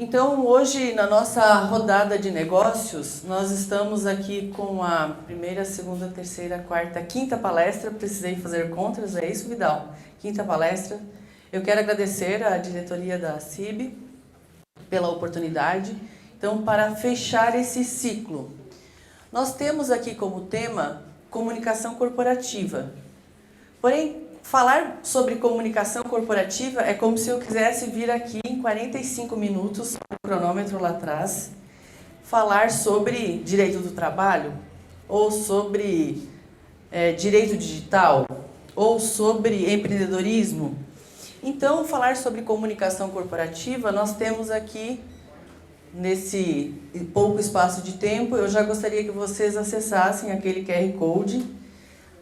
Então, hoje, na nossa rodada de negócios, nós estamos aqui com a primeira, segunda, terceira, quarta, quinta palestra. Precisei fazer contas, é isso, Vidal? Quinta palestra. Eu quero agradecer à diretoria da CIB pela oportunidade. Então, para fechar esse ciclo, nós temos aqui como tema comunicação corporativa. Porém, falar sobre comunicação corporativa é como se eu quisesse vir aqui em 45 minutos, o cronômetro lá atrás, falar sobre direito do trabalho, ou sobre direito digital, ou sobre empreendedorismo. Então, falar sobre comunicação corporativa, nós temos aqui, nesse pouco espaço de tempo, eu já gostaria que vocês acessassem aquele QR Code.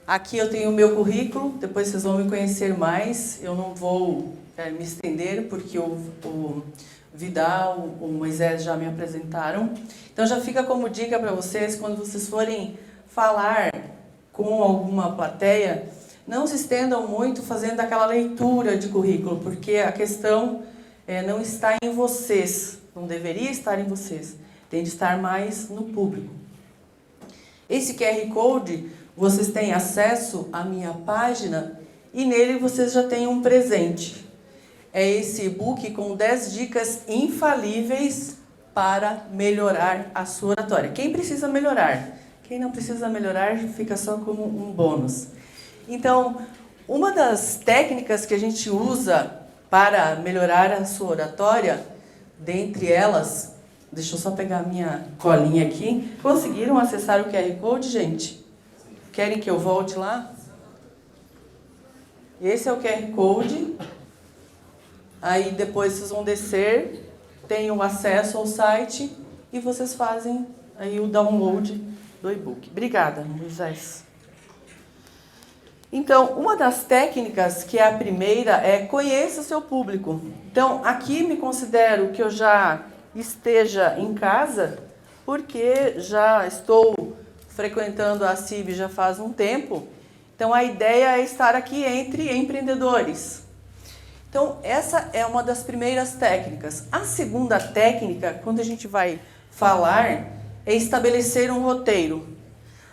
Aqui eu tenho o meu currículo, depois vocês vão me conhecer mais. Eu não vou me estender, porque o Vidal, o Moisés já me apresentaram. Então já fica como dica para vocês, quando vocês forem falar com alguma plateia, não se estendam muito fazendo aquela leitura de currículo, porque a questão não está em vocês, não deveria estar em vocês, tem de estar mais no público. Esse QR Code, vocês têm acesso à minha página e nele vocês já têm um presente. É esse e-book com 10 dicas infalíveis para melhorar a sua oratória. Quem precisa melhorar? Quem não precisa melhorar fica só como um bônus. Então, uma das técnicas que a gente usa para melhorar a sua oratória, dentre elas, deixa eu só pegar a minha colinha aqui. Conseguiram acessar o QR Code, gente? Querem que eu volte lá? Esse é o QR Code. Aí depois vocês vão descer, tem o acesso ao site e vocês fazem aí o download do e-book. Obrigada, Moisés. Então, uma das técnicas, que é a primeira, é conheça o seu público. Então, aqui me considero que eu já esteja em casa, porque já estou frequentando a CIB já faz um tempo. Então, a ideia é estar aqui entre empreendedores. Então, essa é uma das primeiras técnicas. A segunda técnica, quando a gente vai falar, é estabelecer um roteiro.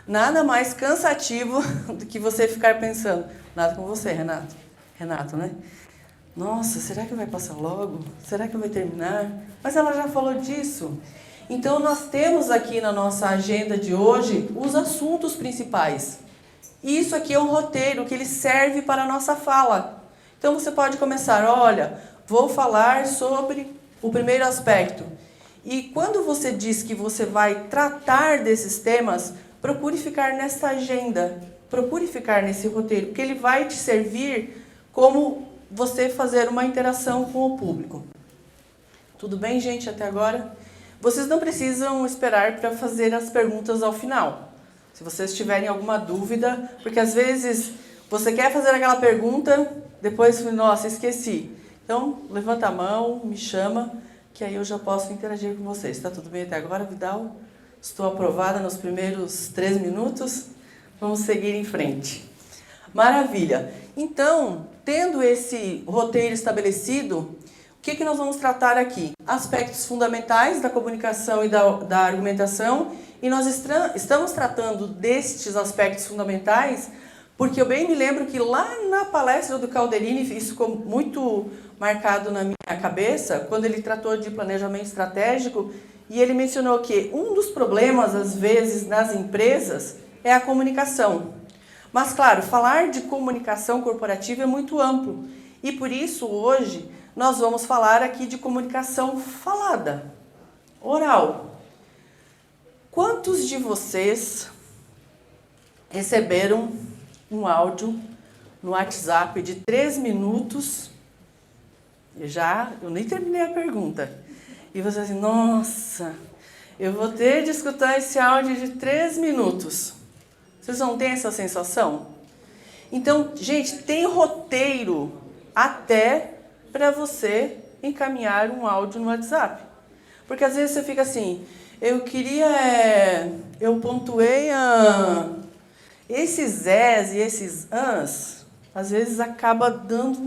Nada mais cansativo do que você ficar pensando. Nada com você, Renato. Renato, né? Nossa, será que vai passar logo? Será que vai terminar? Mas ela já falou disso. Então, nós temos aqui na nossa agenda de hoje os assuntos principais. E isso aqui é um roteiro que ele serve para a nossa fala. Então, você pode começar, olha, vou falar sobre o primeiro aspecto. E quando você diz que você vai tratar desses temas, procure ficar nessa agenda, procure ficar nesse roteiro, porque ele vai te servir como você fazer uma interação com o público. Tudo bem, gente, até agora? Vocês não precisam esperar para fazer as perguntas ao final. Se vocês tiverem alguma dúvida, porque às vezes você quer fazer aquela pergunta, depois, nossa, esqueci. Então, levanta a mão, me chama, que aí eu já posso interagir com vocês. Está tudo bem até agora, Vidal? Estou aprovada nos primeiros 3 minutos. Vamos seguir em frente. Maravilha. Então, tendo esse roteiro estabelecido, o que nós vamos tratar aqui? Aspectos fundamentais da comunicação e da argumentação. E nós estamos tratando destes aspectos fundamentais porque eu bem me lembro que lá na palestra do Calderini, isso ficou muito marcado na minha cabeça, quando ele tratou de planejamento estratégico, e ele mencionou que um dos problemas, às vezes, nas empresas é a comunicação. Mas, claro, falar de comunicação corporativa é muito amplo. E por isso, hoje, nós vamos falar aqui de comunicação falada, oral. Quantos de vocês receberam um áudio no WhatsApp de 3 minutos? Eu nem terminei a pergunta. E você assim, nossa, eu vou ter de escutar esse áudio de 3 minutos. Vocês não têm essa sensação? Então, gente, tem roteiro até para você encaminhar um áudio no WhatsApp. Porque às vezes você fica assim, eu pontuei esses és e esses ans, às vezes acaba dando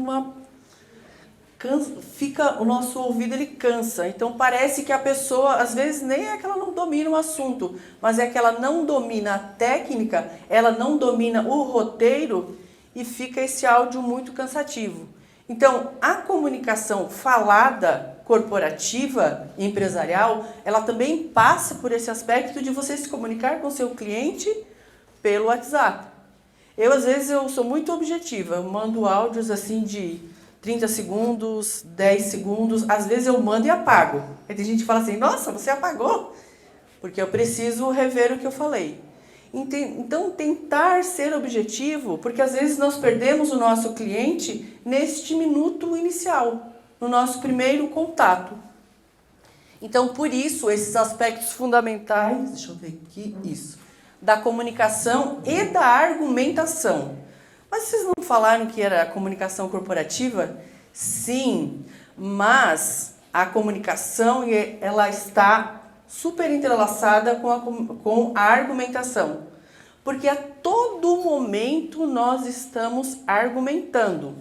o nosso ouvido ele cansa. Então parece que a pessoa, às vezes, nem é que ela não domina o assunto, mas é que ela não domina a técnica, ela não domina o roteiro e fica esse áudio muito cansativo. Então, a comunicação falada, corporativa, empresarial, ela também passa por esse aspecto de você se comunicar com o seu cliente pelo WhatsApp. Às vezes, eu sou muito objetiva, eu mando áudios assim de 30 segundos, 10 segundos, às vezes eu mando e apago. Aí tem gente que fala assim, nossa, você apagou? Porque eu preciso rever o que eu falei. Então, tentar ser objetivo, porque às vezes nós perdemos o nosso cliente neste minuto inicial, no nosso primeiro contato. Então, por isso, esses aspectos fundamentais, deixa eu ver aqui, isso, da comunicação e da argumentação. Mas vocês não falaram que era comunicação corporativa? Sim, mas a comunicação ela está super entrelaçada com a argumentação. Porque a todo momento nós estamos argumentando.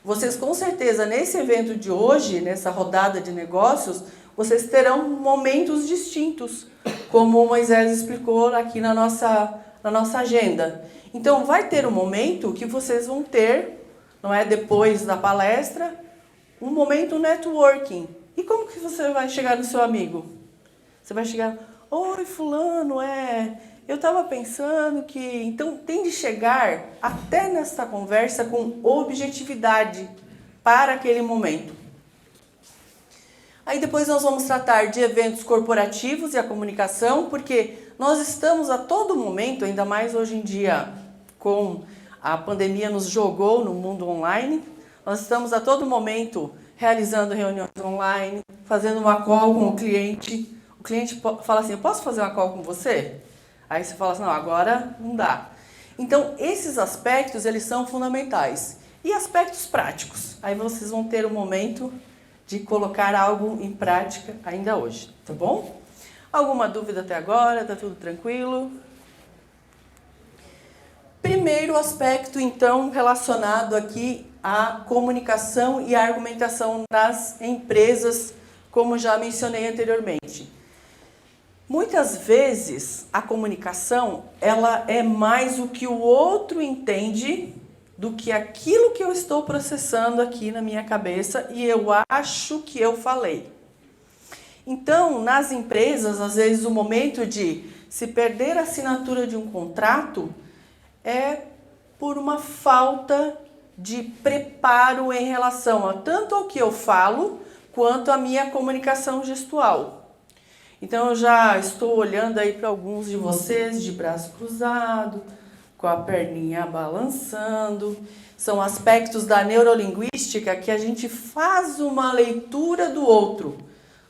Vocês com certeza nesse evento de hoje, nessa rodada de negócios, vocês terão momentos distintos, como o Moisés explicou aqui na nossa agenda. Então, vai ter um momento que vocês vão ter, não é, depois da palestra, um momento networking. E como que você vai chegar no seu amigo? Você vai chegar, oi fulano, eu estava pensando que... Então, tem de chegar até nessa conversa com objetividade para aquele momento. Aí depois nós vamos tratar de eventos corporativos e a comunicação, porque nós estamos a todo momento, ainda mais hoje em dia, com a pandemia nos jogou no mundo online, nós estamos a todo momento realizando reuniões online, fazendo uma call com o cliente. O cliente fala assim, eu posso fazer uma call com você? Aí você fala assim, não, agora não dá. Então, esses aspectos, eles são fundamentais. E aspectos práticos? Aí vocês vão ter um momento de colocar algo em prática ainda hoje, tá bom? Alguma dúvida até agora? Tá tudo tranquilo? Primeiro aspecto, então, relacionado aqui à comunicação e à argumentação das empresas, como já mencionei anteriormente. Muitas vezes a comunicação ela é mais o que o outro entende do que aquilo que eu estou processando aqui na minha cabeça e eu acho que eu falei. Então, nas empresas, às vezes o momento de se perder a assinatura de um contrato é por uma falta de preparo em relação a tanto ao que eu falo quanto à minha comunicação gestual. Então, eu já estou olhando aí para alguns de vocês de braço cruzado, com a perninha balançando. São aspectos da neurolinguística que a gente faz uma leitura do outro.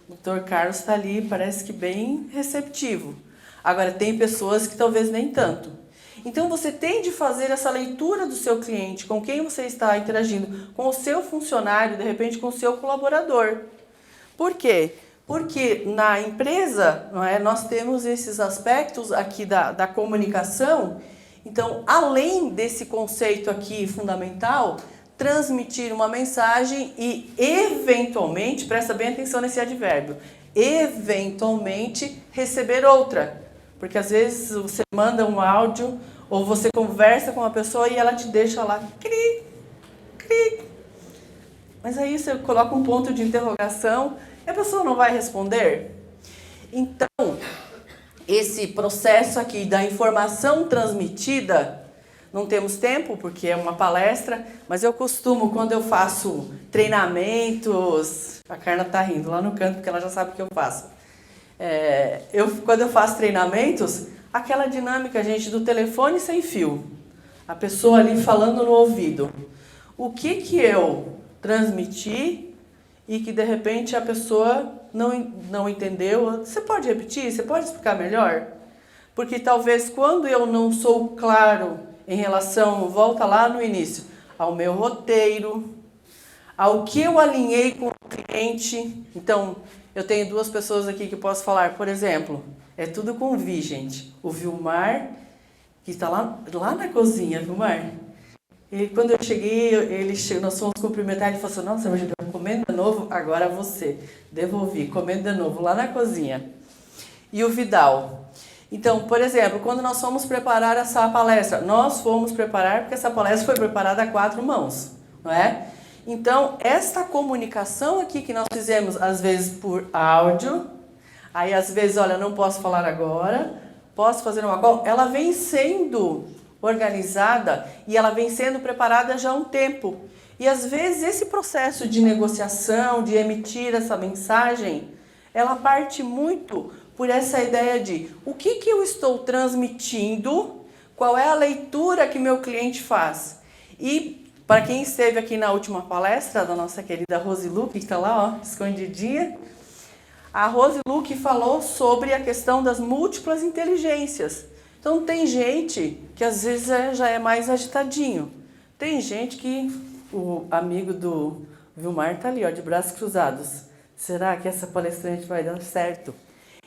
O Dr. Carlos está ali, parece que bem receptivo. Agora, tem pessoas que talvez nem tanto. Então, você tem de fazer essa leitura do seu cliente, com quem você está interagindo, com o seu funcionário, de repente com o seu colaborador. Por quê? Porque na empresa, não é, nós temos esses aspectos aqui da comunicação. Então, além desse conceito aqui fundamental, transmitir uma mensagem e, eventualmente, presta bem atenção nesse advérbio, eventualmente receber outra. Porque às vezes você manda um áudio ou você conversa com uma pessoa e ela te deixa lá, cri, cri. Mas aí você coloca um ponto de interrogação e a pessoa não vai responder. Então, esse processo aqui da informação transmitida, não temos tempo porque é uma palestra, mas eu costumo, quando eu faço treinamentos, a Carla está rindo lá no canto porque ela já sabe o que eu faço. Quando eu faço treinamentos, aquela dinâmica, gente, do telefone sem fio, a pessoa ali falando no ouvido. O que eu transmiti e que de repente a pessoa não entendeu? Você pode repetir? Você pode explicar melhor? Porque talvez quando eu não sou claro em relação, volta lá no início, ao meu roteiro, ao que eu alinhei com o cliente. Então, eu tenho duas pessoas aqui que eu posso falar, por exemplo, é tudo com Vi, gente. O Vilmar, que está lá na cozinha, Vilmar. E quando eu cheguei, nós fomos cumprimentar, ele falou assim, nossa, hoje deu comendo de novo, agora você. Devolvi, comendo de novo, lá na cozinha. E o Vidal. Então, por exemplo, quando nós fomos preparar essa palestra, nós fomos preparar porque essa palestra foi preparada a 4 mãos, não é? Então, esta comunicação aqui que nós fizemos, às vezes por áudio, aí às vezes, olha, não posso falar agora, posso fazer uma call, ela vem sendo organizada e ela vem sendo preparada já há um tempo. E às vezes esse processo de negociação, de emitir essa mensagem, ela parte muito por essa ideia de o que eu estou transmitindo, qual é a leitura que meu cliente faz. E para quem esteve aqui na última palestra da nossa querida Rosilu, que está lá, ó, escondidinha, a Rosilu que falou sobre a questão das múltiplas inteligências. Então tem gente que às vezes já é mais agitadinho. Tem gente que, o amigo do Vilmar está ali, ó, de braços cruzados. Será que essa palestrante vai dar certo?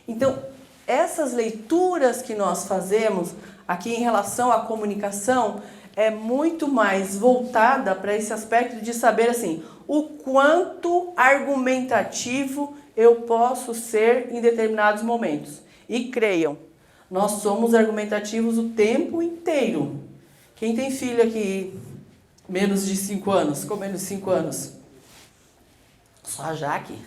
Então, essas leituras que nós fazemos aqui em relação à comunicação é muito mais voltada para esse aspecto de saber assim, o quanto argumentativo eu posso ser em determinados momentos. E creiam, nós somos argumentativos o tempo inteiro. Quem tem filho aqui menos de 5 anos, com menos de 5 anos? Só a Jaque.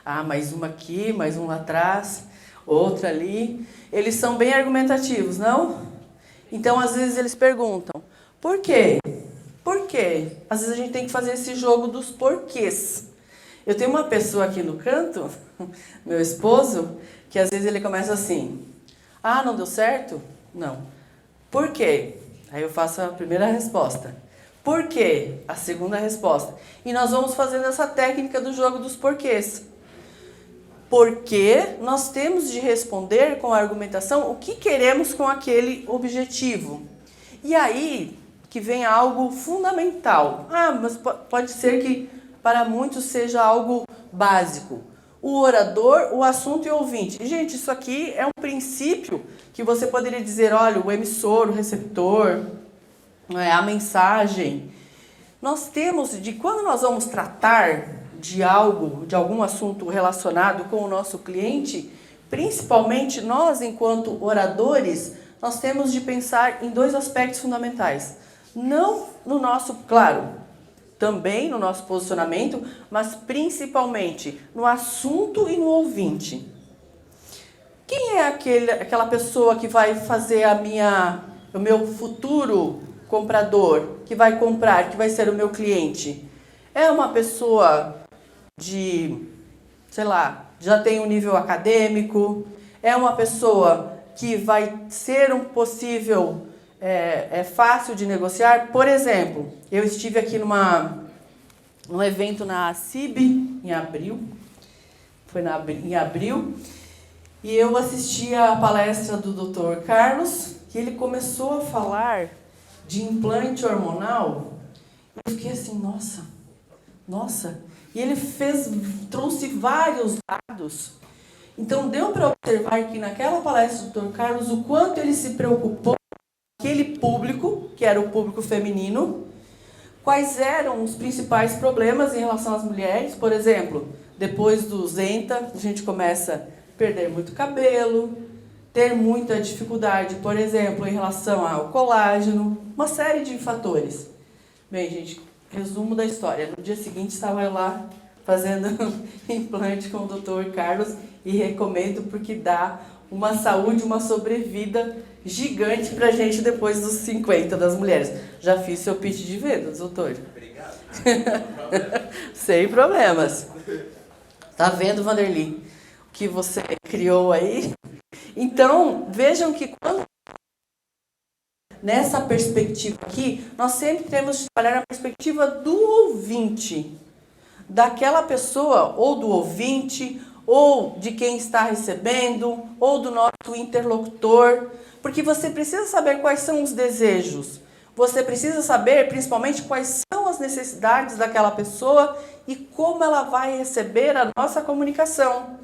Ah, mais uma aqui, mais um lá atrás, outra ali. Eles são bem argumentativos, não? Então, às vezes, eles perguntam, por quê? Por quê? Às vezes a gente tem que fazer esse jogo dos porquês. Eu tenho uma pessoa aqui no canto, meu esposo, que às vezes ele começa assim, ah, não deu certo? Não. Por quê? Aí eu faço a primeira resposta. Por quê? A segunda resposta. E nós vamos fazendo essa técnica do jogo dos porquês. Porque nós temos de responder com a argumentação o que queremos com aquele objetivo. E aí que vem algo fundamental. Ah, mas pode ser que para muitos seja algo básico. O orador, o assunto e o ouvinte. Gente, isso aqui é um princípio que você poderia dizer, olha, o emissor, o receptor, a mensagem. Nós temos de, quando nós vamos tratar de algo, de algum assunto relacionado com o nosso cliente, principalmente nós, enquanto oradores, nós temos de pensar em 2 aspectos fundamentais. Não no nosso, claro, também no nosso posicionamento, mas principalmente no assunto e no ouvinte. Quem é aquela pessoa que vai fazer o meu futuro comprador, que vai comprar, que vai ser o meu cliente? É uma pessoa de, sei lá, já tem um nível acadêmico? É uma pessoa que vai ser um possível, fácil de negociar? Por exemplo, eu estive aqui num evento na CIB, em abril, em abril, e eu assisti a palestra do Dr. Carlos, que ele começou a falar de implante hormonal. Eu fiquei assim, nossa. E ele trouxe vários dados. Então, deu para observar que naquela palestra do Dr. Carlos, o quanto ele se preocupou com aquele público, que era o público feminino, quais eram os principais problemas em relação às mulheres. Por exemplo, depois dos ENTA, a gente começa a perder muito cabelo, ter muita dificuldade, por exemplo, em relação ao colágeno, uma série de fatores. Bem, gente, resumo da história. No dia seguinte, estava eu lá fazendo implante com o Dr. Carlos e recomendo porque dá uma saúde, uma sobrevida gigante pra gente depois dos 50 das mulheres. Já fiz seu pitch de vendas, doutor. Obrigado. Sem problemas. Tá vendo, Vanderly, o que você criou aí? Então, vejam que quando nessa perspectiva aqui, nós sempre temos de trabalhar a perspectiva do ouvinte, daquela pessoa, ou do ouvinte, ou de quem está recebendo, ou do nosso interlocutor, porque você precisa saber quais são os desejos, você precisa saber principalmente quais são as necessidades daquela pessoa e como ela vai receber a nossa comunicação.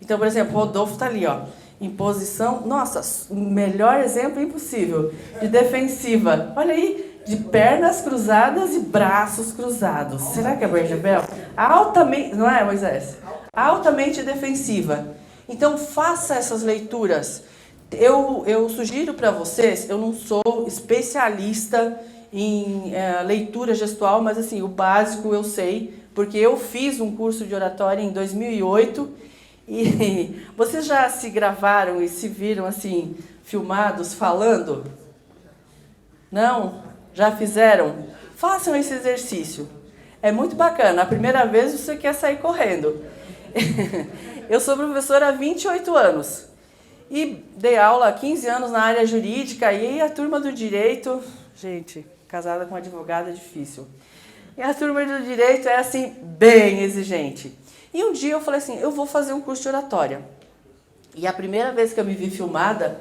Então, por exemplo, o Rodolfo está ali, ó, em posição, nossa, o melhor exemplo impossível, de defensiva. Olha aí, de pernas cruzadas e braços cruzados. Será que é Jezabel? Altamente, não é, Moisés? Altamente defensiva. Então, faça essas leituras. Eu sugiro para vocês, eu não sou especialista em leitura gestual, mas assim, o básico eu sei, porque eu fiz um curso de oratória em 2008 e vocês já se gravaram e se viram assim, filmados, falando? Não? Já fizeram? Façam esse exercício. É muito bacana. A primeira vez você quer sair correndo. Eu sou professora há 28 anos. E dei aula há 15 anos na área jurídica. E a turma do direito... Gente, casada com advogada é difícil. E a turma do direito é assim, bem exigente. E um dia eu falei assim, eu vou fazer um curso de oratória. E a primeira vez que eu me vi filmada,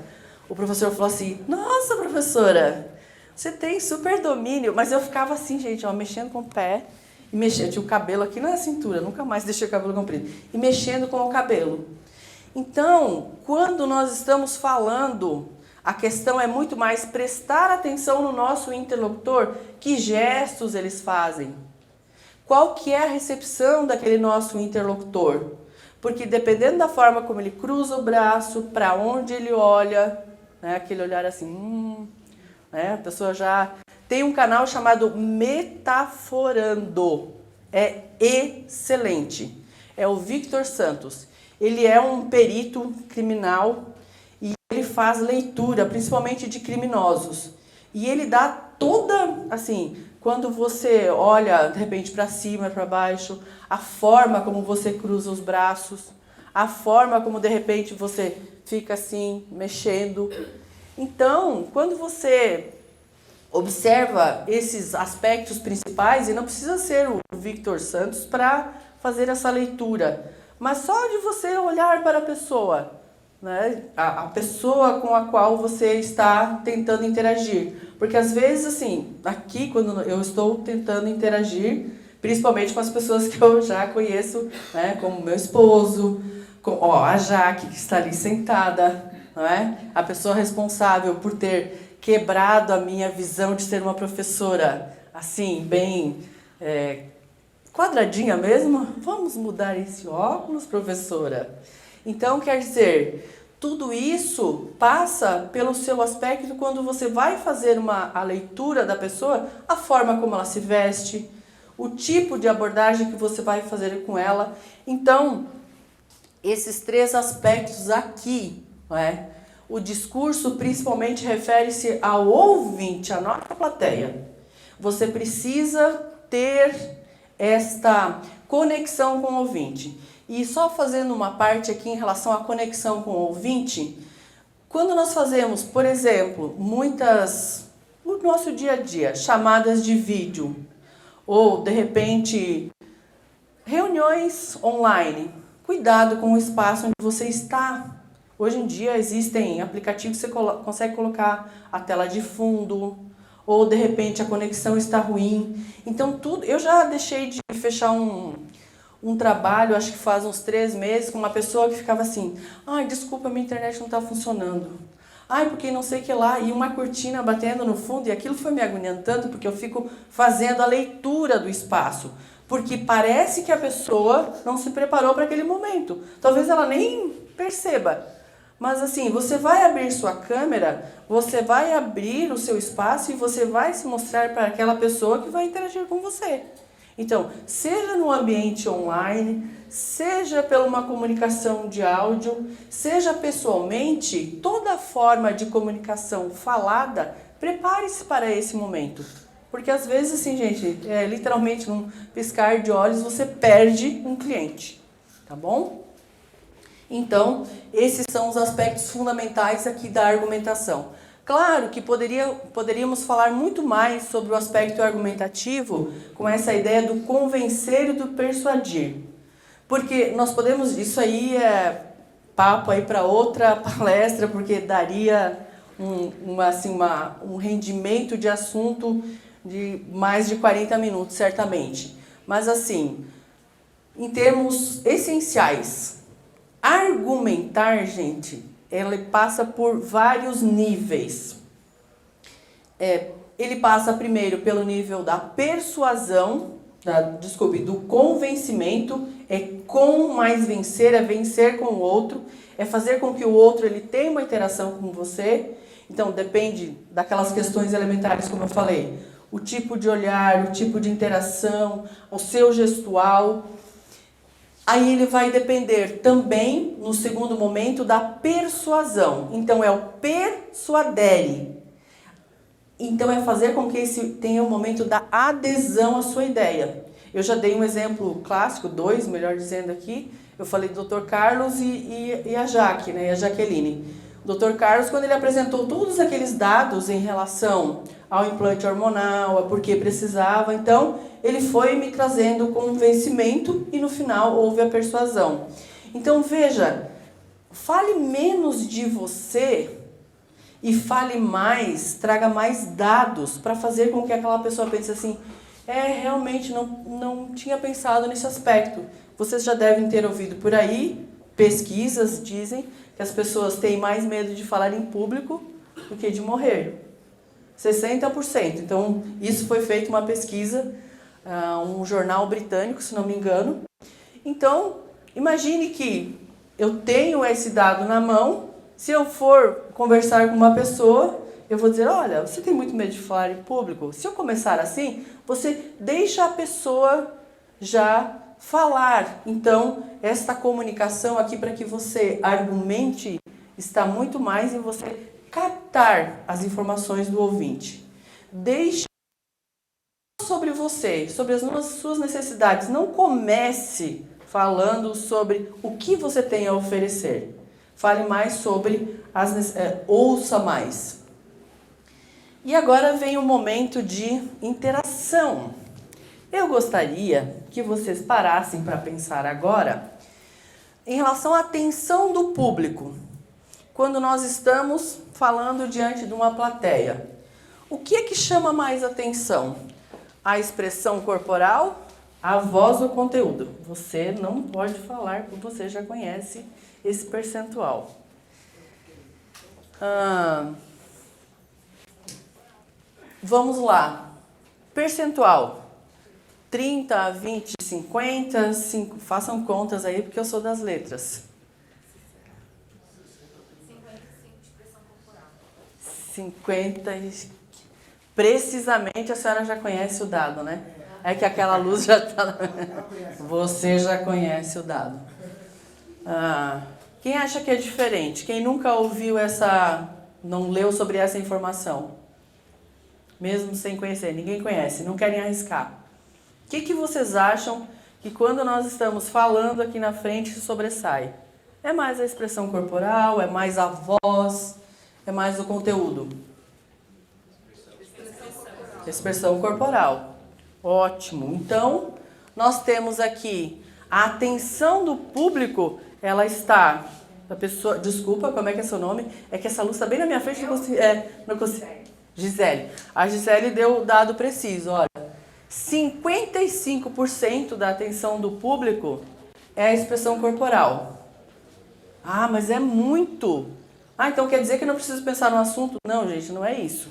o professor falou assim, nossa, professora... Você tem super domínio, mas eu ficava assim, gente, ó, mexendo com o pé, e mexendo, tinha o cabelo aqui na cintura, nunca mais deixei o cabelo comprido, e mexendo com o cabelo. Então, quando nós estamos falando, a questão é muito mais prestar atenção no nosso interlocutor, que gestos eles fazem, qual que é a recepção daquele nosso interlocutor, porque dependendo da forma como ele cruza o braço, para onde ele olha, né, aquele olhar assim, a pessoa já tem um canal chamado Metaforando. É excelente. É o Victor Santos. Ele é um perito criminal e ele faz leitura, principalmente de criminosos. E ele dá toda, assim, quando você olha de repente para cima, para baixo, a forma como você cruza os braços, a forma como de repente você fica assim, mexendo. Então, quando você observa esses aspectos principais, e não precisa ser o Victor Santos para fazer essa leitura, mas só de você olhar para a pessoa, né? A pessoa com a qual você está tentando interagir. Porque às vezes, assim, aqui quando eu estou tentando interagir, principalmente com as pessoas que eu já conheço, né? Como meu esposo, a Jaque, que está ali sentada, não é? A pessoa responsável por ter quebrado a minha visão de ser uma professora, assim, bem quadradinha mesmo. Vamos mudar esse óculos, professora? Então, quer dizer, tudo isso passa pelo seu aspecto quando você vai fazer a leitura da pessoa, a forma como ela se veste, o tipo de abordagem que você vai fazer com ela. Então, esses três aspectos aqui, não é? O discurso principalmente refere-se ao ouvinte, à nossa plateia. Você precisa ter esta conexão com o ouvinte. E só fazendo uma parte aqui em relação à conexão com o ouvinte, quando nós fazemos, por exemplo, no nosso dia a dia, chamadas de vídeo, ou de repente reuniões online, cuidado com o espaço onde você está. Hoje em dia existem aplicativos que você consegue colocar a tela de fundo, ou de repente a conexão está ruim. Então tudo, eu já deixei de fechar um trabalho, acho que faz uns 3 meses, com uma pessoa que ficava assim, ai, desculpa, minha internet não está funcionando. Ai, porque não sei o que lá, e uma cortina batendo no fundo, e aquilo foi me agoniando tanto, porque eu fico fazendo a leitura do espaço. Porque parece que a pessoa não se preparou para aquele momento. Talvez ela nem perceba. Mas assim, você vai abrir sua câmera, você vai abrir o seu espaço e você vai se mostrar para aquela pessoa que vai interagir com você. Então, seja no ambiente online, seja por uma comunicação de áudio, seja pessoalmente, toda forma de comunicação falada, prepare-se para esse momento. Porque às vezes, assim, gente, literalmente num piscar de olhos você perde um cliente, tá bom? Então, esses são os aspectos fundamentais aqui da argumentação. Claro que poderíamos falar muito mais sobre o aspecto argumentativo com essa ideia do convencer e do persuadir. Porque nós podemos, isso aí é papo aí para outra palestra, porque daria um rendimento de assunto de mais de 40 minutos, certamente. Mas assim, em termos essenciais, argumentar, gente, ele passa por vários níveis. ele passa primeiro pelo nível da persuasão, do convencimento, é com mais vencer, é vencer com o outro, é fazer com que o outro ele tenha uma interação com você. Então, depende daquelas questões elementares, como eu falei, o tipo de olhar, o tipo de interação, o seu gestual. Aí ele vai depender também, no segundo momento, da persuasão. Então, é o persuadere. Então, é fazer com que esse tenha o momento da adesão à sua ideia. Eu já dei um exemplo clássico, dois, melhor dizendo aqui. Eu falei do Dr. Carlos e a Jaque, né, e a Jaqueline. O Dr. Carlos, quando ele apresentou todos aqueles dados em relação ao implante hormonal, a por que precisava, então, ele foi me trazendo o convencimento e, no final, houve a persuasão. Então, veja, fale menos de você e fale mais, traga mais dados para fazer com que aquela pessoa pense assim, realmente não tinha pensado nesse aspecto. Vocês já devem ter ouvido por aí, pesquisas dizem que as pessoas têm mais medo de falar em público do que de morrer. 60%. Então, isso foi feita uma pesquisa, um jornal britânico, se não me engano. Então, imagine que eu tenho esse dado na mão. Se eu for conversar com uma pessoa, eu vou dizer, olha, você tem muito medo de falar em público? Se eu começar assim, você deixa a pessoa já falar. Então, esta comunicação aqui para que você argumente está muito mais em você captar as informações do ouvinte. Deixe sobre você, sobre as suas necessidades. Não comece falando sobre o que você tem a oferecer. Fale mais sobre ouça mais. E agora vem o momento de interação. Eu gostaria que vocês parassem para pensar agora em relação à atenção do público. Quando nós estamos falando diante de uma plateia, o que é que chama mais atenção? A expressão corporal, a voz ou o conteúdo? Você não pode falar, porque você já conhece esse percentual. Vamos lá. Percentual. 30, 20, 50, façam contas aí, porque eu sou das letras. 50, precisamente a senhora já conhece o dado, né? É que aquela luz já está... Você já conhece o dado. Quem acha que é diferente? Quem nunca ouviu não leu sobre essa informação? Mesmo sem conhecer, ninguém conhece, não querem arriscar. O que vocês acham que quando nós estamos falando aqui na frente se sobressai? É mais a expressão corporal, é mais a voz, é mais o conteúdo? Expressão corporal. Ótimo. Então, nós temos aqui a atenção do público, ela está... A pessoa, desculpa, como é que é seu nome? É que essa luz está bem na minha frente, não consigo. Gisele. A Gisele deu o dado preciso, olha. 55% da atenção do público é a expressão corporal. Mas é muito. Então quer dizer que eu não preciso pensar no assunto? Não, gente, não é isso.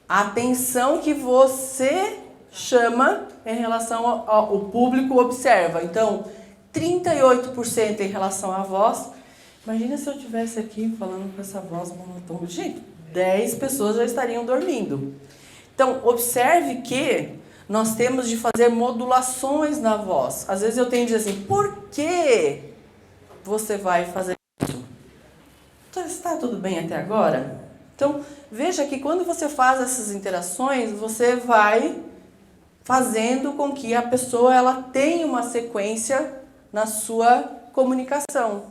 A atenção que você chama em relação ao público observa. Então, 38% em relação à voz. Imagina se eu estivesse aqui falando com essa voz monotônica. Gente, 10 pessoas já estariam dormindo. Então, observe que nós temos de fazer modulações na voz. Às vezes eu tenho de dizer assim, por que você vai fazer isso? Está tudo bem até agora? Então, veja que quando você faz essas interações, você vai fazendo com que a pessoa ela tenha uma sequência na sua comunicação.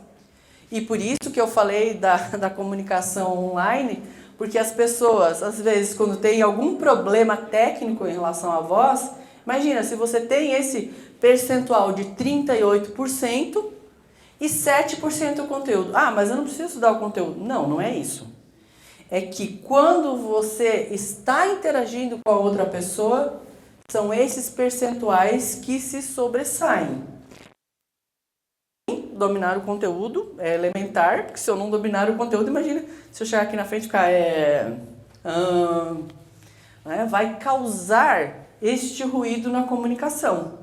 E por isso que eu falei da comunicação online, porque as pessoas, às vezes, quando tem algum problema técnico em relação à voz, imagina, se você tem esse percentual de 38% e 7% o conteúdo. Mas eu não preciso dar o conteúdo. Não, não é isso. É que quando você está interagindo com a outra pessoa, são esses percentuais que se sobressaem. Dominar o conteúdo é elementar, porque se eu não dominar o conteúdo, imagina se eu chegar aqui na frente e ficar né, vai causar este ruído na comunicação.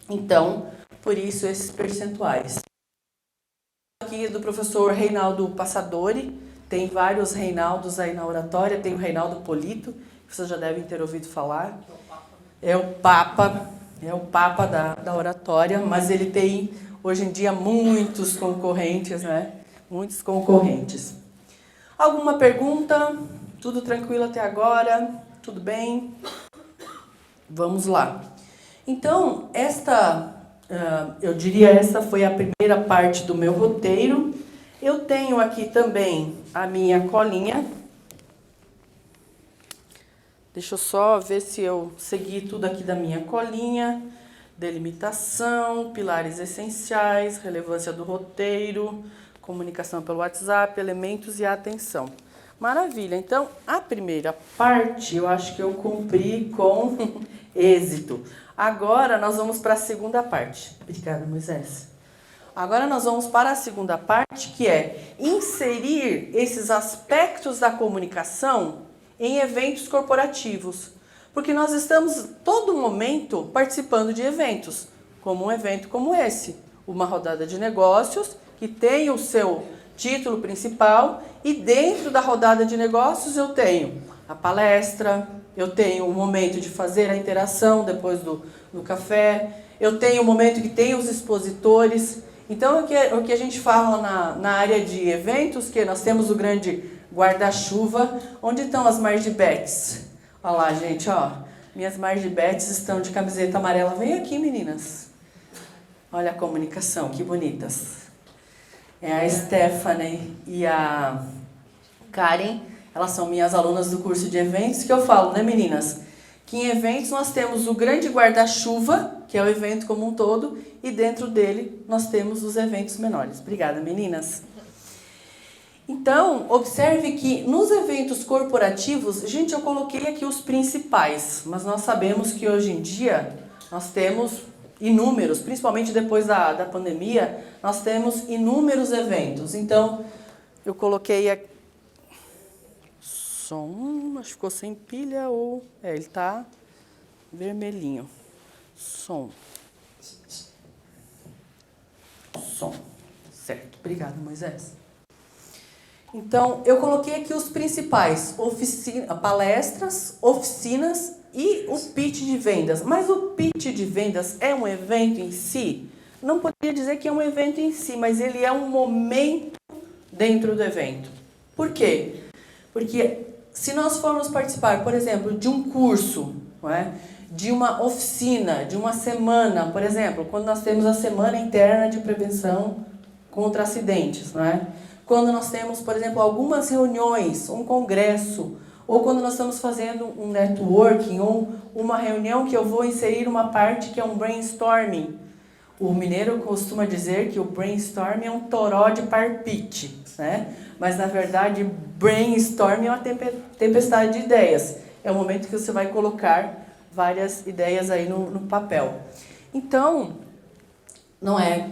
Então, por isso esses percentuais. Aqui do professor Reinaldo Passadori, tem vários Reinaldos aí na oratória, tem o Reinaldo Polito, que vocês já devem ter ouvido falar. É o Papa da oratória, mas ele tem, hoje em dia, muitos concorrentes, né? Muitos concorrentes. Alguma pergunta? Tudo tranquilo até agora? Tudo bem? Vamos lá. Então, eu diria essa foi a primeira parte do meu roteiro. Eu tenho aqui também a minha colinha. Deixa eu só ver se eu segui tudo aqui da minha colinha. Delimitação, pilares essenciais, relevância do roteiro, comunicação pelo WhatsApp, elementos e atenção. Maravilha. Então, a primeira parte eu acho que eu cumpri com êxito. Agora nós vamos para a segunda parte. Obrigada, Moisés. Agora nós vamos para a segunda parte, que é inserir esses aspectos da comunicação em eventos corporativos. Porque nós estamos, todo momento, participando de eventos, como um evento como esse. Uma rodada de negócios, que tem o seu título principal, e dentro da rodada de negócios eu tenho a palestra, eu tenho o momento de fazer a interação depois do café, eu tenho o momento que tem os expositores. Então, o que a gente fala na área de eventos, que nós temos o grande guarda-chuva. Onde estão as Margibetes? Olha lá, gente, ó. Minhas Margibetes estão de camiseta amarela. Vem aqui, meninas. Olha a comunicação, que bonitas. É a Stephanie e a Karen. Elas são minhas alunas do curso de eventos, que eu falo, né, meninas? Que em eventos nós temos o grande guarda-chuva, que é o evento como um todo, e dentro dele nós temos os eventos menores. Obrigada, meninas. Então, observe que nos eventos corporativos, gente, eu coloquei aqui os principais, mas nós sabemos que hoje em dia nós temos inúmeros, principalmente depois da pandemia, nós temos inúmeros eventos. Então, eu coloquei aqui. Som, acho que ficou sem pilha ou... ele tá vermelhinho. Som. Certo, obrigada, Moisés. Então, eu coloquei aqui os principais, palestras, oficinas e o pitch de vendas. Mas o pitch de vendas é um evento em si? Não poderia dizer que é um evento em si, mas ele é um momento dentro do evento. Por quê? Porque se nós formos participar, por exemplo, de um curso, não é? De uma oficina, de uma semana, por exemplo, quando nós temos a Semana Interna de Prevenção contra Acidentes, não é? Quando nós temos, por exemplo, algumas reuniões, um congresso, ou quando nós estamos fazendo um networking, ou uma reunião que eu vou inserir uma parte que é um brainstorming. O mineiro costuma dizer que o brainstorming é um toró de parpite, né? Mas, na verdade, brainstorming é uma tempestade de ideias. É o momento que você vai colocar várias ideias aí no papel. Então, não é...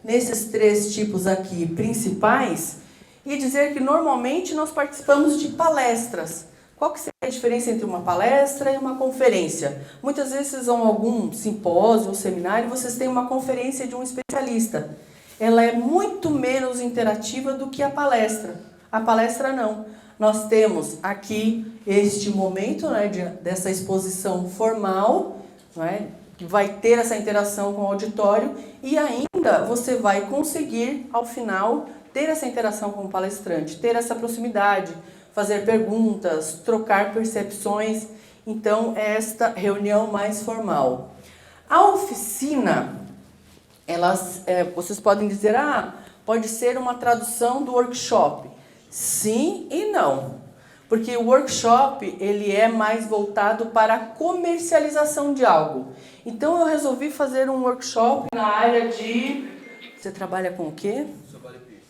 Nesses três tipos aqui principais, e dizer que normalmente nós participamos de palestras. Qual que seria a diferença entre uma palestra e uma conferência? Muitas vezes vocês vão a algum simpósio ou seminário, vocês têm uma conferência de um especialista. Ela é muito menos interativa do que a palestra. A palestra não. Nós temos aqui este momento, né, dessa exposição formal, não é? Que vai ter essa interação com o auditório, e ainda você vai conseguir, ao final, ter essa interação com o palestrante, ter essa proximidade, fazer perguntas, trocar percepções. Então, é esta reunião mais formal. A oficina, vocês podem dizer, pode ser uma tradução do workshop. Sim e não. Porque o workshop, ele é mais voltado para a comercialização de algo. Então, eu resolvi fazer um workshop na área de... Você trabalha com o quê? Body piercing.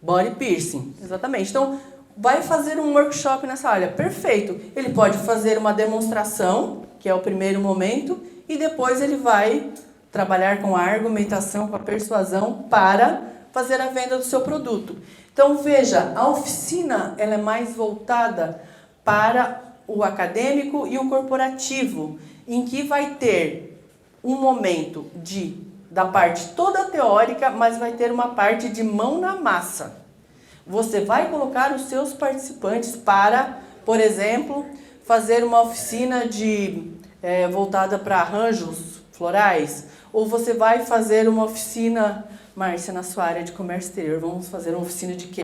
Body piercing, exatamente. Então, vai fazer um workshop nessa área. Perfeito. Ele pode fazer uma demonstração, que é o primeiro momento, e depois ele vai trabalhar com a argumentação, com a persuasão, para fazer a venda do seu produto. Então, veja, a oficina ela é mais voltada para o acadêmico e o corporativo, em que vai ter um momento da parte toda teórica, mas vai ter uma parte de mão na massa. Você vai colocar os seus participantes para, por exemplo, fazer uma oficina voltada para arranjos florais, ou você vai fazer uma oficina, Márcia, na sua área de comércio exterior, vamos fazer uma oficina de quê?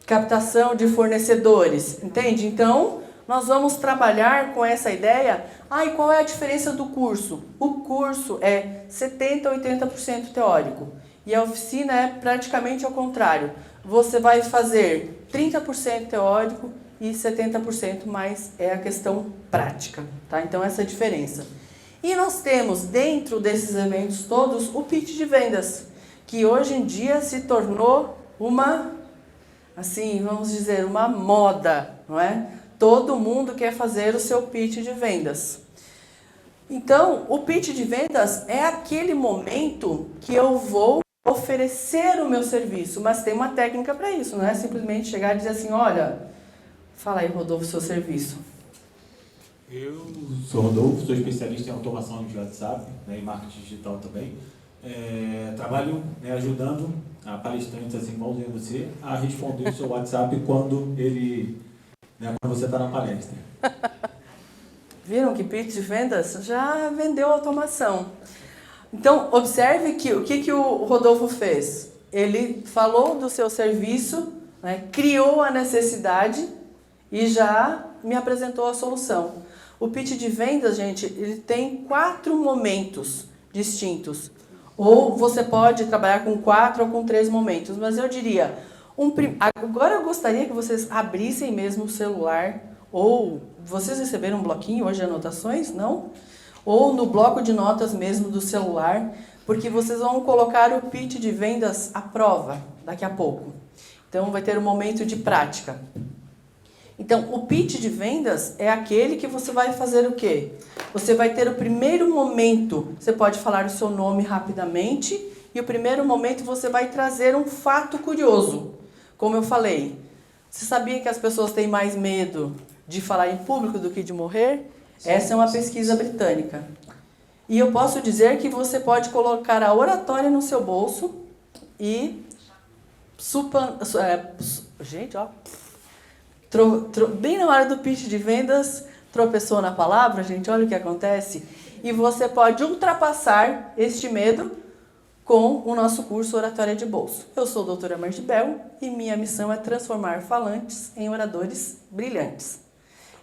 Captação de fornecedores, entende? Então, nós vamos trabalhar com essa ideia. E qual é a diferença do curso? O curso é 70% a 80% teórico e a oficina é praticamente ao contrário. Você vai fazer 30% teórico e 70% mais é a questão prática, tá? Então, essa é a diferença. E nós temos, dentro desses eventos todos, o pitch de vendas, que hoje em dia se tornou vamos dizer, uma moda, não é? Todo mundo quer fazer o seu pitch de vendas. Então, o pitch de vendas é aquele momento que eu vou oferecer o meu serviço, mas tem uma técnica para isso, não é simplesmente chegar e dizer assim, olha, fala aí, Rodolfo, seu serviço. Eu sou Rodolfo, sou especialista em automação de WhatsApp, né, e marketing digital também. Trabalho ajudando a palestrantes, assim como você, a responder o seu WhatsApp quando você está na palestra. Viram que pitch de vendas já vendeu automação. Então, observe que o que o Rodolfo fez. Ele falou do seu serviço, né, criou a necessidade e já me apresentou a solução. O pitch de vendas, gente, ele tem 4 momentos distintos. Ou você pode trabalhar com 4 ou com 3 momentos, mas eu diria, agora eu gostaria que vocês abrissem mesmo o celular, ou vocês receberam um bloquinho hoje de anotações, não? Ou no bloco de notas mesmo do celular, porque vocês vão colocar o pitch de vendas à prova daqui a pouco. Então vai ter um momento de prática. Então, o pitch de vendas é aquele que você vai fazer o quê? Você vai ter o primeiro momento, você pode falar o seu nome rapidamente, e o primeiro momento você vai trazer um fato curioso. Como eu falei, você sabia que as pessoas têm mais medo de falar em público do que de morrer? Essa é uma pesquisa britânica. E eu posso dizer que você pode colocar a oratória no seu bolso e... gente, ó... bem na hora do pitch de vendas, tropeçou na palavra, gente, olha o que acontece. E você pode ultrapassar este medo com o nosso curso Oratória de Bolso. Eu sou a doutora Margibel e minha missão é transformar falantes em oradores brilhantes.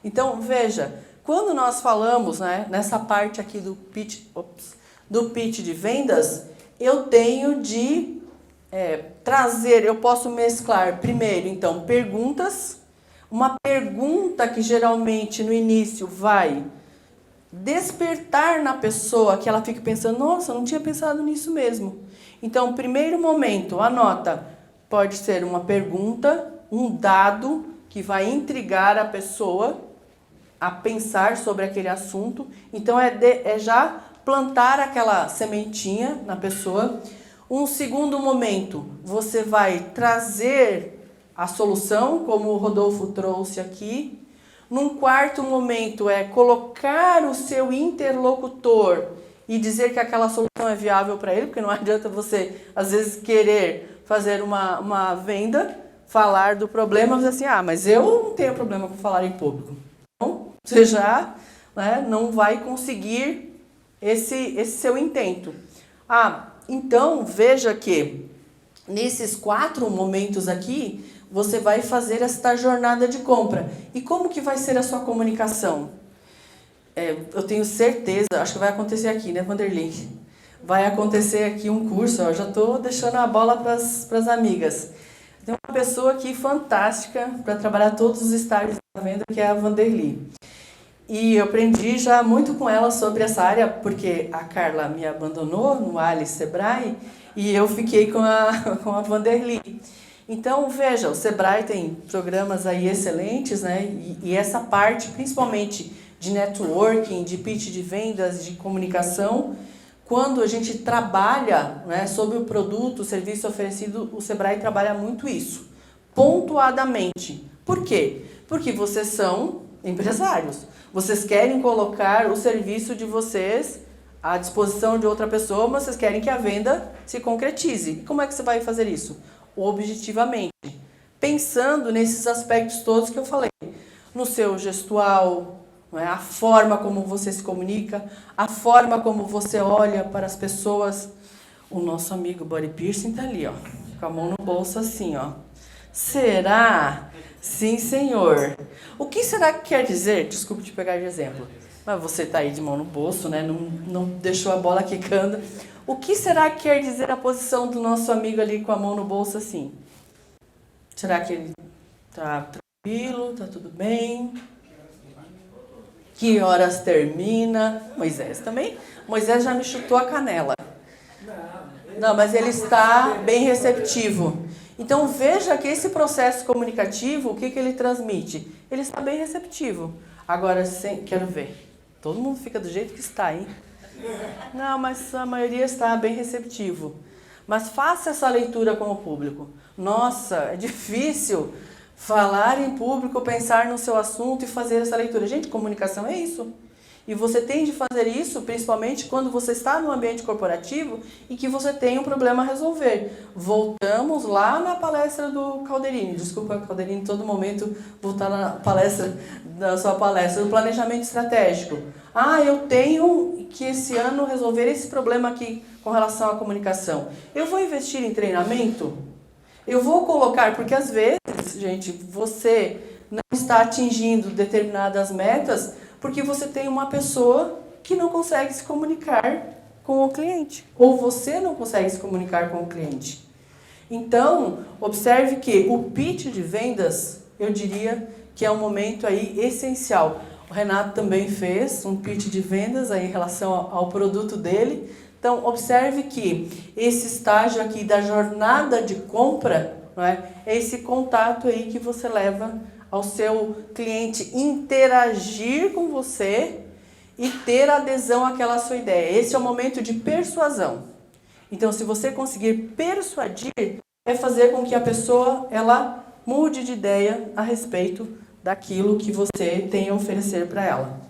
Então, veja, quando nós falamos, né, nessa parte aqui do pitch de vendas, eu tenho de trazer, eu posso mesclar primeiro, então, perguntas. Uma pergunta que geralmente no início vai despertar na pessoa, que ela fique pensando, nossa, eu não tinha pensado nisso mesmo. Então, primeiro momento, anota, pode ser uma pergunta, um dado que vai intrigar a pessoa a pensar sobre aquele assunto. Então, é já plantar aquela sementinha na pessoa. Um segundo momento, você vai trazer a solução, como o Rodolfo trouxe aqui. Num quarto momento é colocar o seu interlocutor e dizer que aquela solução é viável para ele, porque não adianta você, às vezes, querer fazer uma venda, falar do problema, mas assim, mas eu não tenho problema com falar em público. Então, você já não vai conseguir esse seu intento. Então, veja que nesses 4 momentos aqui, você vai fazer esta jornada de compra. E como que vai ser a sua comunicação? Eu tenho certeza, acho que vai acontecer aqui, né, Vanderlei? Vai acontecer aqui um curso, eu já estou deixando a bola para as amigas. Tem uma pessoa aqui fantástica para trabalhar todos os estágios da venda, que é a Vanderlei. E eu aprendi já muito com ela sobre essa área, porque a Carla me abandonou no Alice Sebrae e eu fiquei com a Vanderlei. Então, veja, o Sebrae tem programas aí excelentes, né? E essa parte, principalmente de networking, de pitch de vendas, de comunicação, quando a gente trabalha, né, sobre o produto, o serviço oferecido, o Sebrae trabalha muito isso, pontuadamente. Por quê? Porque vocês são empresários. Vocês querem colocar o serviço de vocês à disposição de outra pessoa, mas vocês querem que a venda se concretize. E como é que você vai fazer isso? Objetivamente, pensando nesses aspectos todos que eu falei, no seu gestual, não é? A forma como você se comunica, a forma como você olha para as pessoas. O nosso amigo Body Piercing está ali, ó, com a mão no bolso assim, ó. Será? Sim, senhor. O que será que quer dizer? Desculpe te pegar de exemplo. Mas você está aí de mão no bolso, né? Não deixou a bola quicando. O que será que quer dizer a posição do nosso amigo ali com a mão no bolso assim? Será que ele está tranquilo? Está tudo bem? Que horas termina? Moisés também? Moisés já me chutou a canela. Não, mas ele está bem receptivo. Então veja que esse processo comunicativo, o que ele transmite? Ele está bem receptivo. Agora, quero ver. Todo mundo fica do jeito que está, hein? Não, mas a maioria está bem receptivo. Mas faça essa leitura com o público. Nossa, é difícil falar em público, pensar no seu assunto e fazer essa leitura. Gente, comunicação é isso. E você tem de fazer isso, principalmente quando você está no ambiente corporativo e que você tem um problema a resolver. Voltamos lá na palestra do Calderini. Desculpa, Calderini, em todo momento voltar na palestra, da sua palestra, do planejamento estratégico. Eu tenho que esse ano resolver esse problema aqui com relação à comunicação. Eu vou investir em treinamento? Eu vou colocar, porque às vezes, gente, você não está atingindo determinadas metas porque você tem uma pessoa que não consegue se comunicar com o cliente. Ou você não consegue se comunicar com o cliente. Então, observe que o pitch de vendas, eu diria que é um momento aí essencial. O Renato também fez um pitch de vendas aí em relação ao produto dele. Então, observe que esse estágio aqui da jornada de compra, não é esse contato aí que você leva ao seu cliente interagir com você e ter adesão àquela sua ideia. Esse é o momento de persuasão. Então, se você conseguir persuadir, é fazer com que a pessoa ela mude de ideia a respeito daquilo que você tem a oferecer para ela.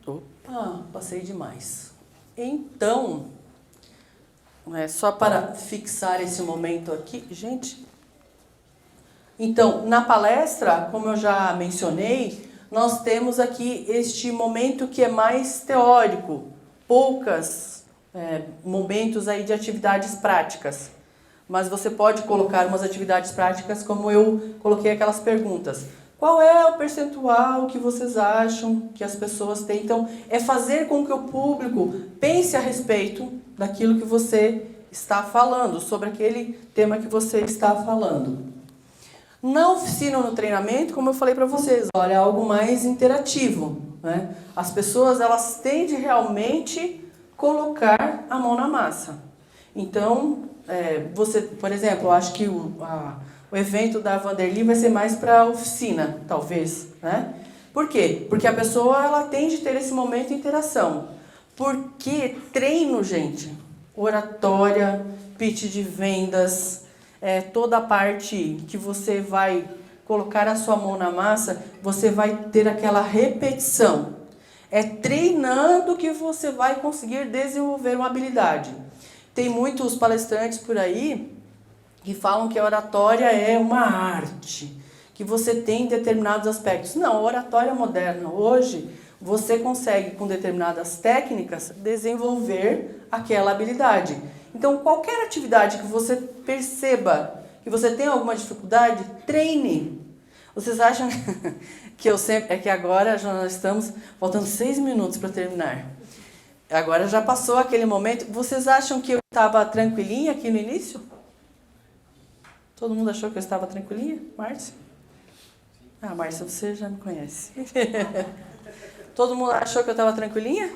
Opa, passei demais. Então, só para fixar esse momento aqui, gente. Então, na palestra, como eu já mencionei, nós temos aqui este momento que é mais teórico, poucos momentos aí de atividades práticas. Mas você pode colocar umas atividades práticas como eu coloquei aquelas perguntas. Qual é o percentual que vocês acham que as pessoas têm? Então, é fazer com que o público pense a respeito daquilo que você está falando, sobre aquele tema que você está falando. Na oficina ou no treinamento, como eu falei para vocês, olha, é algo mais interativo, né? As pessoas, elas têm de realmente colocar a mão na massa. Então, você, por exemplo, eu acho que o evento da Vanderly vai ser mais para oficina, talvez, né? Por quê? Porque a pessoa, ela tem de ter esse momento de interação. Porque treino, gente, oratória, pitch de vendas, toda a parte que você vai colocar a sua mão na massa, você vai ter aquela repetição. É treinando que você vai conseguir desenvolver uma habilidade. Tem muitos palestrantes por aí que falam que a oratória é uma arte, que você tem determinados aspectos. Não, a oratória moderna hoje, você consegue, com determinadas técnicas, desenvolver aquela habilidade. Então, qualquer atividade que você perceba que você tem alguma dificuldade, treine. Vocês acham que eu sempre... É que agora já nós estamos faltando 6 minutos para terminar. Agora já passou aquele momento. Vocês acham que eu estava tranquilinha aqui no início? Todo mundo achou que eu estava tranquilinha? Márcia? Márcia, você já me conhece. Todo mundo achou que eu estava tranquilinha?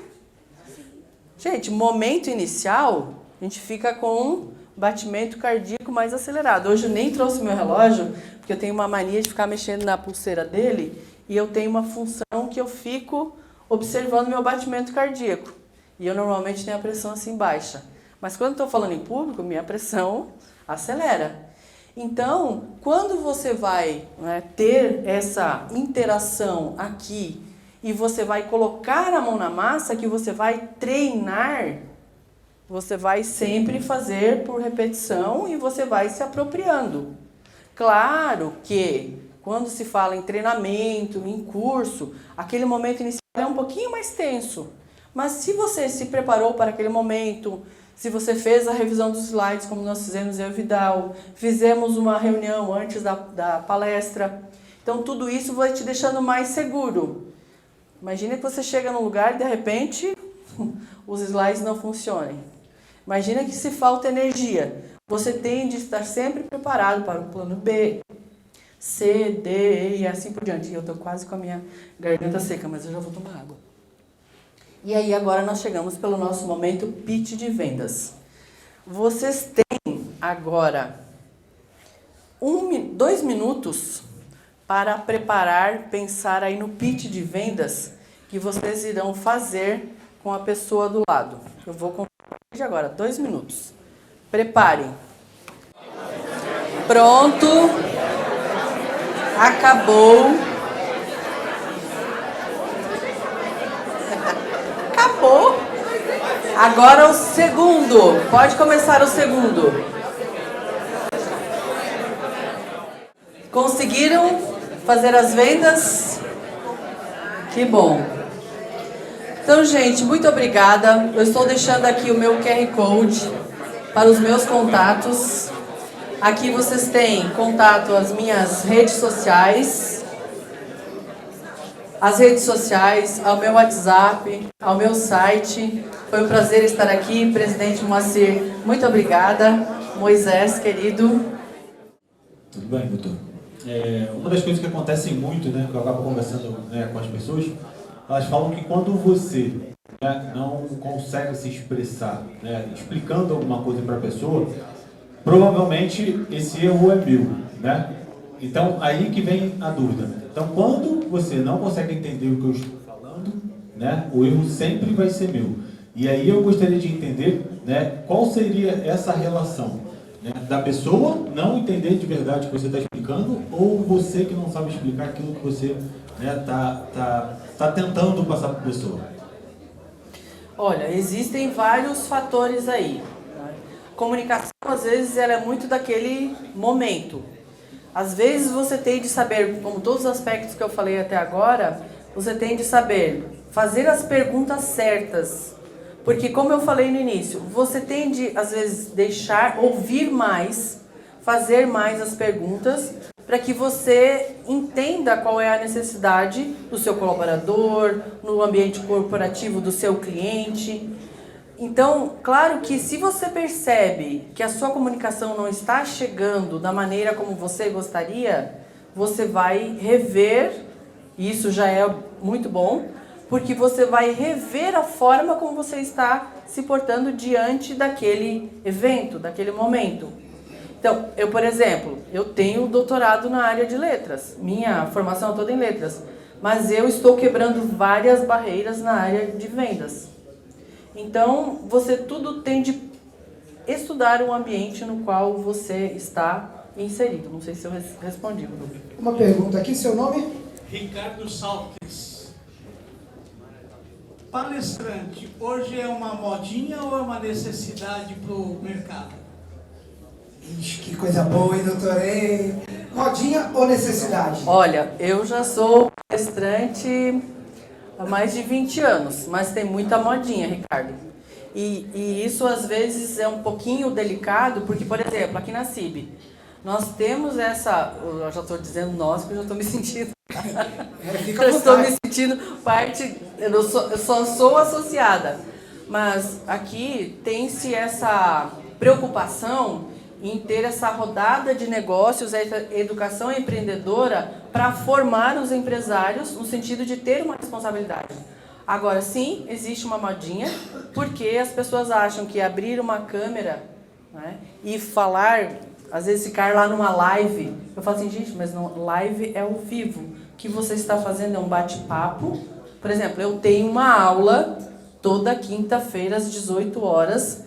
Gente, momento inicial... A gente fica com um batimento cardíaco mais acelerado. Hoje eu nem trouxe meu relógio, porque eu tenho uma mania de ficar mexendo na pulseira dele, e eu tenho uma função que eu fico observando meu batimento cardíaco. E eu normalmente tenho a pressão assim baixa. Mas quando estou falando em público, minha pressão acelera. Então, quando você vai, né, ter essa interação aqui e você vai colocar a mão na massa, que você vai treinar, você vai sempre fazer por repetição e você vai se apropriando. Claro que quando se fala em treinamento, em curso, aquele momento inicial é um pouquinho mais tenso. Mas se você se preparou para aquele momento, se você fez a revisão dos slides, como nós fizemos eu e o Vidal, fizemos uma reunião antes da palestra, então tudo isso vai te deixando mais seguro. Imagina que você chega num lugar e de repente os slides não funcionem. Imagina que se falta energia. Você tem de estar sempre preparado para o plano B, C, D e assim por diante. E eu estou quase com a minha garganta seca, mas eu já vou tomar água. E aí agora nós chegamos pelo nosso momento pitch de vendas. Vocês têm agora 2 minutos para preparar, pensar aí no pitch de vendas que vocês irão fazer com a pessoa do lado. Eu vou compartilhar agora, 2 minutos. Preparem. Pronto. Acabou. Acabou. Agora o segundo. Pode começar o segundo. Conseguiram fazer as vendas? Que bom. Então, gente, muito obrigada. Eu estou deixando aqui o meu QR Code para os meus contatos. Aqui vocês têm contato às minhas redes sociais, ao meu WhatsApp, ao meu site. Foi um prazer estar aqui, presidente Moacir. Muito obrigada. Moisés, querido. Tudo bem, doutor? Uma das coisas que acontecem muito, né, que eu acabo conversando, né, com as pessoas, elas falam que quando você, né, não consegue se expressar, né, explicando alguma coisa para a pessoa, provavelmente esse erro é meu, né? Então, aí que vem a dúvida. Então, quando você não consegue entender o que eu estou falando, né, o erro sempre vai ser meu. E aí eu gostaria de entender, né, qual seria essa relação, né, da pessoa não entender de verdade o que você está explicando, ou você que não sabe explicar aquilo que você tá tentando passar para a pessoa. Olha, existem vários fatores aí. Comunicação, às vezes, ela é muito daquele momento. Às vezes você tem de saber, como todos os aspectos que eu falei até agora, você tem de saber fazer as perguntas certas. Porque, como eu falei no início, você tem de, às vezes, ouvir mais, fazer mais as perguntas, para que você entenda qual é a necessidade do seu colaborador, no ambiente corporativo do seu cliente. Então, claro que se você percebe que a sua comunicação não está chegando da maneira como você gostaria, você vai rever, e isso já é muito bom, porque você vai rever a forma como você está se portando diante daquele evento, daquele momento. Então, eu, por exemplo, eu tenho doutorado na área de letras, minha formação é toda em letras, mas eu estou quebrando várias barreiras na área de vendas. Então, você tudo tem de estudar o ambiente no qual você está inserido. Não sei se eu respondi, Bruno. Uma pergunta aqui, seu nome? Ricardo Saltes. Palestrante, hoje é uma modinha ou é uma necessidade para o mercado? Ixi, que coisa boa, hein, doutor? Ei, modinha ou necessidade? Olha, eu já sou palestrante há mais de 20 anos, mas tem muita modinha, Ricardo. E isso às vezes é um pouquinho delicado, porque, por exemplo, aqui na CIB, nós temos essa... Eu já estou dizendo nós, porque eu já estou me sentindo... eu estou me sentindo parte... Eu só sou associada. Mas aqui tem-se essa preocupação em ter essa rodada de negócios, essa educação empreendedora para formar os empresários no sentido de ter uma responsabilidade. Agora, sim, existe uma modinha, porque as pessoas acham que abrir uma câmera, né, e falar, às vezes ficar lá numa live, eu falo assim, gente, mas não, live é ao vivo. O que você está fazendo é um bate-papo. Por exemplo, eu tenho uma aula toda quinta-feira às 18 horas,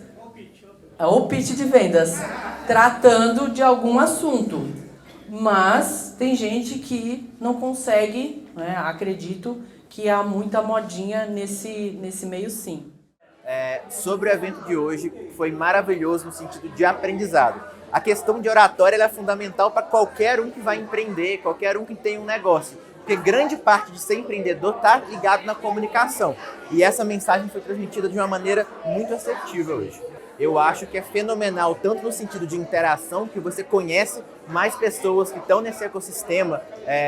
o pitch de vendas, tratando de algum assunto. Mas tem gente que não consegue, né? Acredito que há muita modinha nesse meio, sim. Sobre o evento de hoje, foi maravilhoso no sentido de aprendizado. A questão de oratória ela é fundamental para qualquer um que vai empreender, qualquer um que tem um negócio. Porque grande parte de ser empreendedor está ligado na comunicação. E essa mensagem foi transmitida de uma maneira muito assertiva hoje. Eu acho que é fenomenal, tanto no sentido de interação, que você conhece mais pessoas que estão nesse ecossistema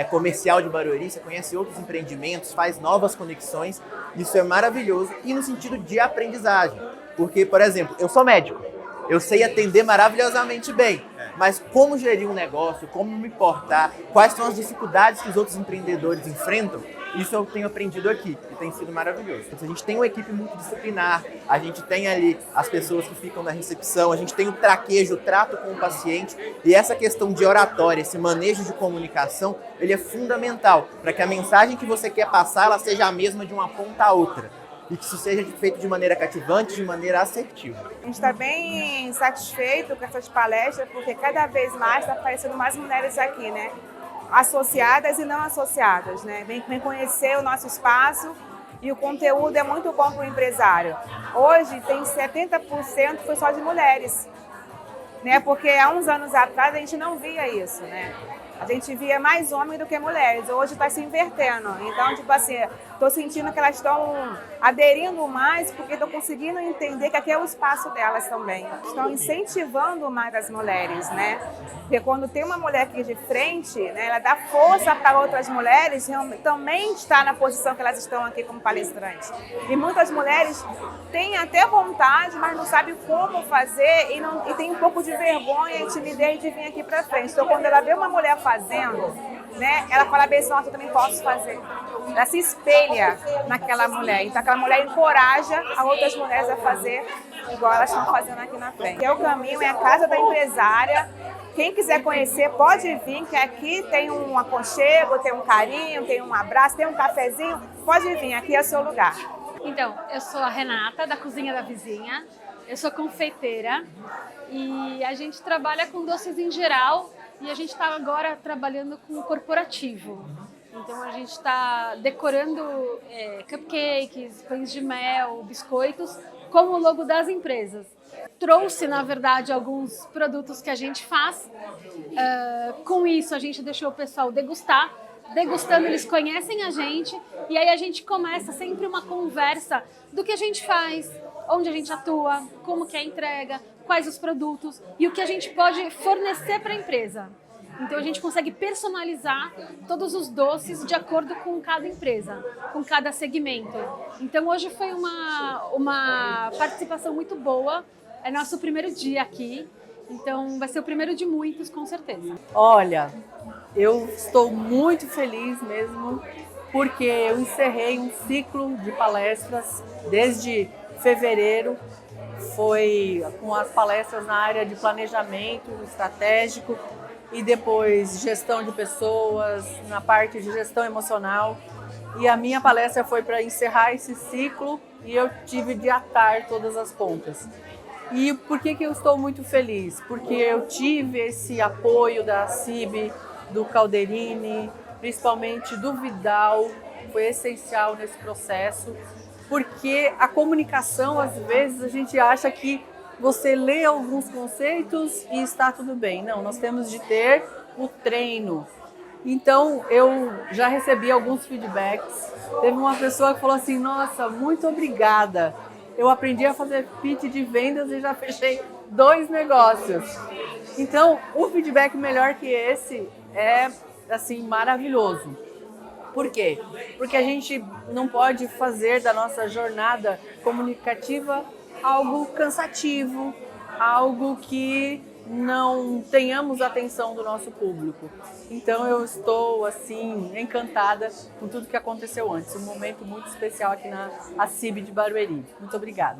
comercial de Barueri, você conhece outros empreendimentos, faz novas conexões, isso é maravilhoso. E no sentido de aprendizagem, porque, por exemplo, eu sou médico, eu sei atender maravilhosamente bem, mas como gerir um negócio, como me portar, quais são as dificuldades que os outros empreendedores enfrentam, isso eu tenho aprendido aqui e tem sido maravilhoso. A gente tem uma equipe multidisciplinar, a gente tem ali as pessoas que ficam na recepção, a gente tem o traquejo, o trato com o paciente, e essa questão de oratória, esse manejo de comunicação, ele é fundamental para que a mensagem que você quer passar ela seja a mesma de uma ponta a outra. E que isso seja feito de maneira cativante, de maneira assertiva. A gente está bem satisfeito com essas palestras, porque cada vez mais está aparecendo mais mulheres aqui, né? Associadas e não associadas, né? Vem conhecer o nosso espaço e o conteúdo é muito bom para o empresário. Hoje tem 70% foi só de mulheres, né? Porque há uns anos atrás a gente não via isso, né? A gente via mais homens do que mulheres. Hoje está se invertendo. Então, tipo assim, estou sentindo que elas estão aderindo mais porque estão conseguindo entender que aqui é o espaço delas também. Estão incentivando mais as mulheres, né? Porque quando tem uma mulher aqui de frente, né, ela dá força para outras mulheres também estar na posição que elas estão aqui como palestrantes. E muitas mulheres têm até vontade, mas não sabem como fazer e tem um pouco de vergonha e timidez de vir aqui para frente. Então, quando ela vê uma mulher fazendo, né, ela fala bem assim, nossa, eu também posso fazer. Ela se espelha naquela mulher. Então, aquela mulher encoraja a outras mulheres a fazer igual elas estão fazendo aqui na frente. É o caminho, é a casa da empresária. Quem quiser conhecer, pode vir, que aqui tem um aconchego, tem um carinho, tem um abraço, tem um cafezinho. Pode vir, aqui é o seu lugar. Então, eu sou a Renata, da Cozinha da Vizinha. Eu sou confeiteira e a gente trabalha com doces em geral e a gente está agora trabalhando com o corporativo. Então, a gente está decorando cupcakes, pães de mel, biscoitos, com o logo das empresas. Trouxe, na verdade, alguns produtos que a gente faz. Com isso, a gente deixou o pessoal degustar. Degustando, eles conhecem a gente e aí a gente começa sempre uma conversa do que a gente faz, onde a gente atua, como que é a entrega, quais os produtos e o que a gente pode fornecer para a empresa. Então a gente consegue personalizar todos os doces de acordo com cada empresa, com cada segmento. Então hoje foi uma participação muito boa, é nosso primeiro dia aqui, então vai ser o primeiro de muitos, com certeza. Olha, eu estou muito feliz mesmo, porque eu encerrei um ciclo de palestras desde fevereiro, foi com as palestras na área de planejamento estratégico e depois gestão de pessoas, na parte de gestão emocional. E a minha palestra foi para encerrar esse ciclo e eu tive de atar todas as pontas. E por que eu estou muito feliz? Porque eu tive esse apoio da CIB, do Calderini, principalmente do Vidal, foi essencial nesse processo, porque a comunicação, às vezes, a gente acha que você lê alguns conceitos e está tudo bem. Não, nós temos de ter o treino. Então, eu já recebi alguns feedbacks. Teve uma pessoa que falou assim, nossa, muito obrigada. Eu aprendi a fazer pitch de vendas e já fechei 2 negócios. Então, um feedback melhor que esse é, assim, maravilhoso. Por quê? Porque a gente não pode fazer da nossa jornada comunicativa algo cansativo, algo que não tenhamos atenção do nosso público. Então eu estou assim encantada com tudo que aconteceu antes, um momento muito especial aqui na CIB de Barueri. Muito obrigada.